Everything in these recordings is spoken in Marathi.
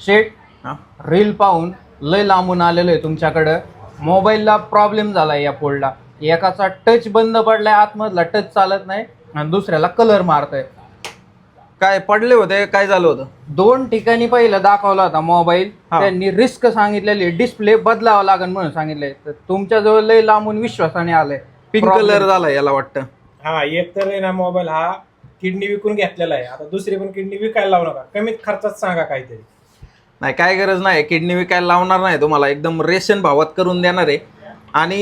शेट रील पाहून लय लांबून आलेलो आहे तुमच्याकडं. मोबाईलला प्रॉब्लेम झालाय या फोल्डला. एकाचा टच बंद पडलाय, आतमधला टच चालत नाही आणि दुसऱ्याला कलर मारतोय. काय पडले होते, काय झालं होतं? 2 ठिकाणी पहिलं दाखवला होता मोबाईल, त्यांनी रिस्क सांगितलेली, डिस्प्ले बदलावा लागेल म्हणून सांगितलंय. तर तुमच्या जवळ लय लांबून विश्वासाने आलंय. पिंक कलर झाला याला वाटतं. हा, एक तर आहे ना मोबाईल हा किडनी विकून घेतलेला आहे. आता दुसरी पण किडनी विकायला लावू नका, कमीत खर्चात सांगा काहीतरी. नाही, काय गरज नाही, किडनी विकायला लावणार नाही तुम्हाला, एकदम रेशन भावात करून देणार आहे. आणि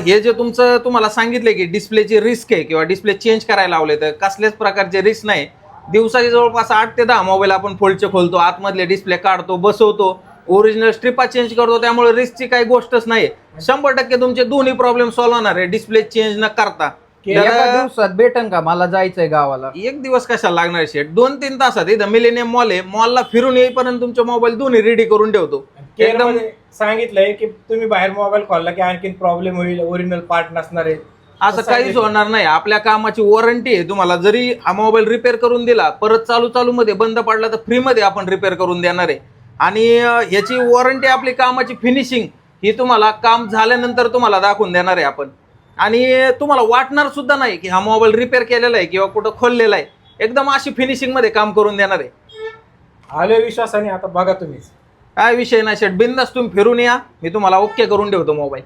हे जे तुमचं तुम्हाला सांगितलं की डिस्प्लेची रिस्क आहे किंवा डिस्प्ले चेंज करायला लावले, तर कसल्याच प्रकारचे रिस्क नाही. दिवसाची जवळपास 8 ते 10 मोबाईल आपण फोल्डचे खोलतो, आतमधले डिस्प्ले काढतो, बसवतो, ओरिजिनल स्ट्रिपा चेंज करतो. त्यामुळे रिस्कची काही गोष्टच नाही. 100% तुमचे दोन्ही प्रॉब्लेम सॉल्व्ह होणार आहे डिस्प्ले चेंज न करता. एका दिवसात भेटन का? मला जायचंय गावाला. एक दिवस कशाला लागणार शेट, 2-3 तासात इथं मिलेनियम मॉल आहे, मॉलला फिरून येईपर्यंत तुमचे मोबाईल दोन्ही रेडी करून ठेवतो. एकदम सांगितलंय की तुम्ही बाहेर मोबाईल खोलला की आणखीन प्रॉब्लेम होईल, ओरिजिनल पार्ट नसणार आहे. असं काहीच होणार नाही. आपल्या कामाची वॉरंटी आहे. तुम्हाला जरी हा मोबाईल रिपेअर करून दिला, परत चालू मध्ये बंद पडला, तर फ्रीमध्ये आपण रिपेअर करून देणार आहे. आणि ह्याची वॉरंटी, आपली कामाची फिनिशिंग ही तुम्हाला काम झाल्यानंतर तुम्हाला दाखवून देणार आहे आपण. आणि तुम्हाला वाटणार सुद्धा नाही की हा मोबाईल रिपेअर केलेला आहे किंवा कुठं खोललेला आहे. एकदम अशी फिनिशिंग मध्ये काम करून देणार आहे. आले विश्वासाने, आता बघा तुम्हीच. काय विषय नाही शेट, बिंदास तुम्ही फिरून या, मी तुम्हाला ओके करून ठेवतो मोबाईल.